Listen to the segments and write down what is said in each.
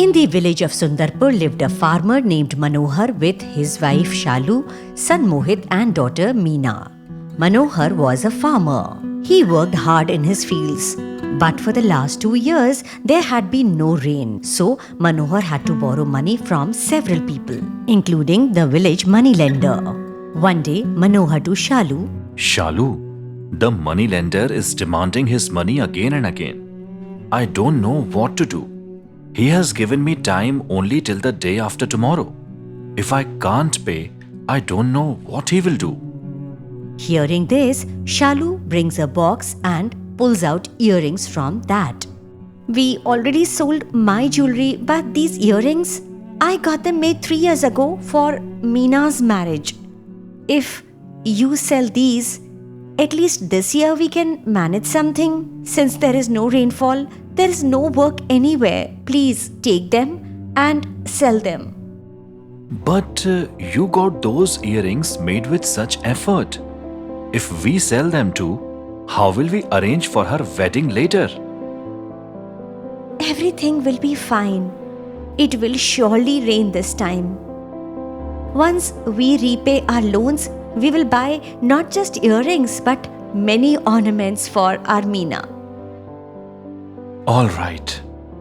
In the village of Sundarpur lived a farmer named Manohar with his wife Shalu, son Mohit and daughter Meena. Manohar was a farmer. He worked hard in his fields. But for the last 2 years, there had been no rain, so Manohar had to borrow money from several people, including the village moneylender. One day, Manohar to Shalu, Shalu, the moneylender is demanding his money again and again. I don't know what to do. He has given me time only till the day after tomorrow. If I can't pay, I don't know what he will do. Hearing this, Shalu brings a box and pulls out earrings from that. We already sold my jewelry, but these earrings, I got them made 3 years ago for Meena's marriage. If you sell these, at least this year we can manage something. Since there is no rainfall, there is no work anywhere. Please take them and sell them. But you got those earrings made with such effort. If we sell them too, how will we arrange for her wedding later? Everything will be fine. It will surely rain this time. Once we repay our loans, we will buy not just earrings but many ornaments for our Meena. All right,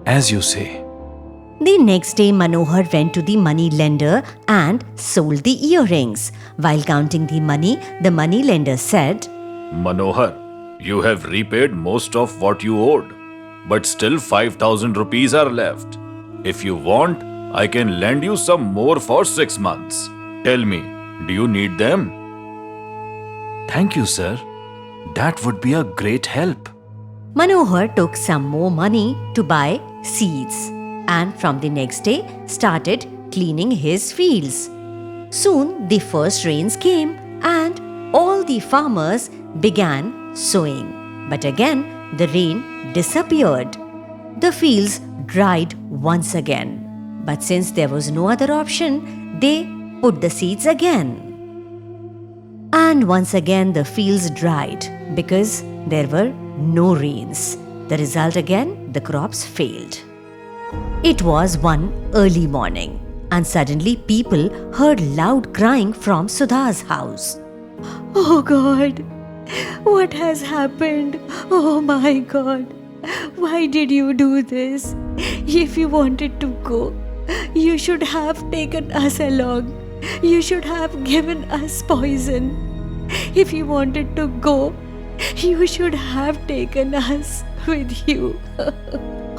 as you say. The next day, Manohar went to the money lender and sold the earrings. While counting the money lender said, Manohar, you have repaid most of what you owed, but still 5,000 rupees are left. If you want, I can lend you some more for 6 months. Tell me, do you need them? Thank you, sir. That would be a great help. Manohar took some more money to buy seeds and from the next day started cleaning his fields. Soon the first rains came and all the farmers began sowing. But again the rain disappeared. The fields dried once again. But since there was no other option, they put the seeds again. And once again the fields dried because there were no rains. The result again, the crops failed. It was one early morning and suddenly people heard loud crying from Sudha's house. Oh God, what has happened? Oh my God, why did you do this? If you wanted to go, you should have taken us along. You should have given us poison. If you wanted to go, you should have taken us with you.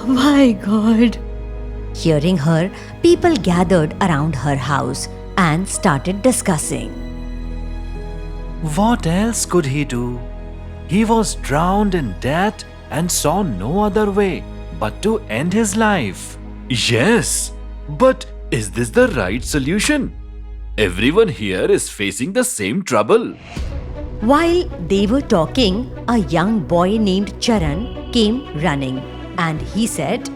My God. Hearing her, people gathered around her house and started discussing. What else could he do? He was drowned in debt and saw no other way but to end his life. Yes, but is this the right solution? Everyone here is facing the same trouble. While they were talking, a young boy named Charan came running and he said,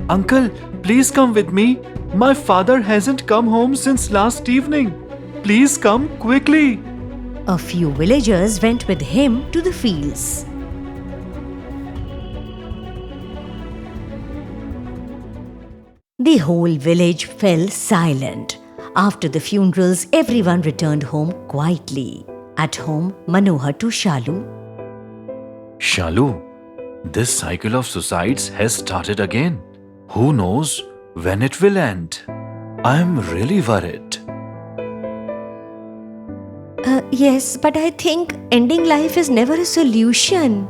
Uncle, please come with me. My father hasn't come home since last evening. Please come quickly. A few villagers went with him to the fields. The whole village fell silent. After the funerals, everyone returned home quietly. At home, Manohar to Shalu. Shalu, this cycle of suicides has started again. Who knows when it will end? I am really worried. Yes, but I think ending life is never a solution.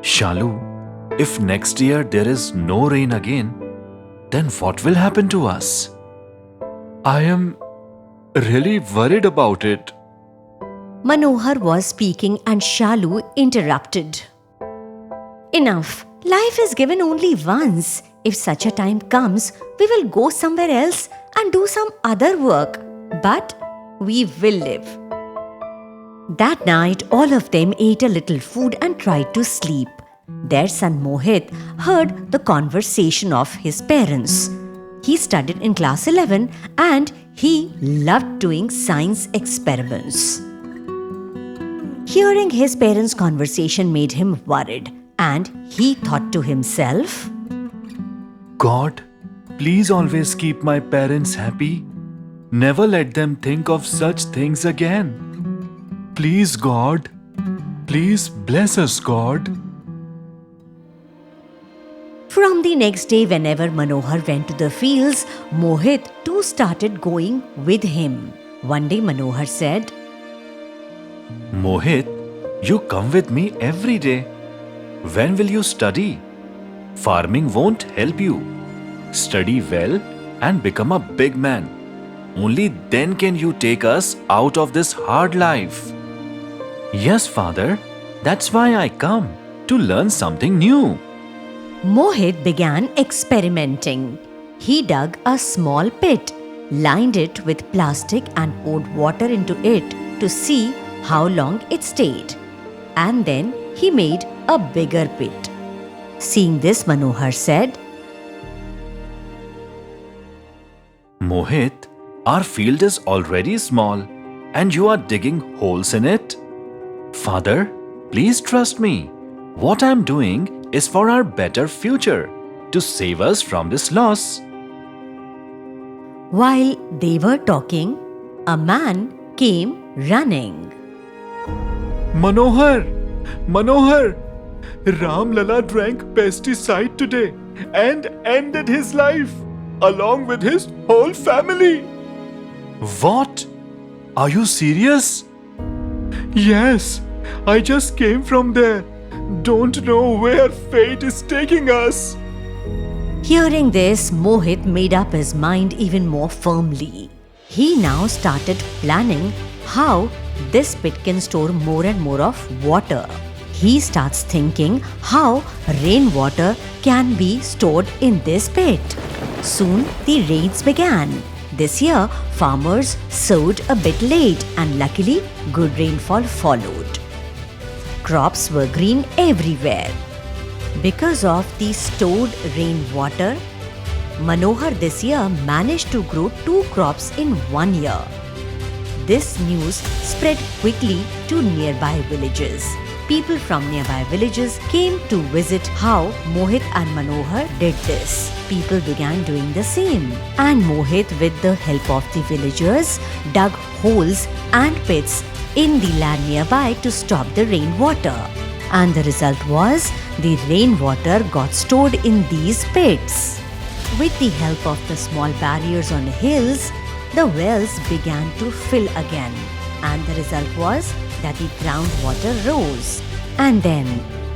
Shalu, if next year there is no rain again, then what will happen to us? I am really worried about it. Manohar was speaking and Shalu interrupted. Enough. Life is given only once. If such a time comes, we will go somewhere else and do some other work. But we will live. That night, all of them ate a little food and tried to sleep. Their son Mohit heard the conversation of his parents. He studied in class 11 and he loved doing science experiments. Hearing his parents' conversation made him worried and he thought to himself, God, please always keep my parents happy. Never let them think of such things again. Please, God. Please bless us, God. From the next day, whenever Manohar went to the fields, Mohit too started going with him. One day, Manohar said, Mohit, you come with me every day. When will you study? Farming won't help you. Study well and become a big man. Only then can you take us out of this hard life. Yes, father. That's why I come, to learn something new. Mohit began experimenting. He dug a small pit, lined it with plastic and poured water into it to see how long it stayed. And then he made a bigger pit. Seeing this, Manohar said, Mohit, our field is already small and you are digging holes in it. Father, please trust me. What I am doing is for our better future, to save us from this loss. While they were talking, a man came running. Manohar! Manohar! Ram Lala drank pesticide today and ended his life, along with his whole family. What? Are you serious? Yes, I just came from there. Don't know where fate is taking us. Hearing this, Mohit made up his mind even more firmly. He now started planning how this pit can store more and more of water. He starts thinking how rainwater can be stored in this pit. Soon the rains began. This year, farmers sowed a bit late and luckily good rainfall followed. Crops were green everywhere. Because of the stored rainwater, Manohar this year managed to grow 2 crops in 1 year. This news spread quickly to nearby villages. People from nearby villages came to visit how Mohit and Manohar did this. People began doing the same. And Mohit, with the help of the villagers, dug holes and pits in the land nearby to stop the rainwater. And the result was the rainwater got stored in these pits. With the help of the small barriers on the hills, the wells began to fill again. And the result was that the groundwater rose. And then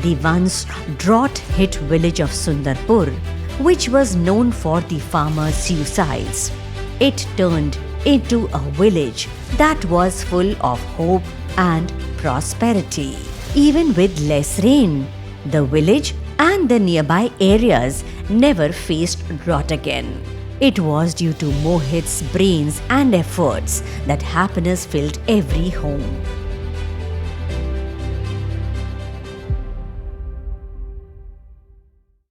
the once drought-hit village of Sundarpur, which was known for the farmers' suicides, it turned into a village that was full of hope and prosperity. Even with less rain, the village and the nearby areas never faced drought again. It was due to Mohit's brains and efforts that happiness filled every home.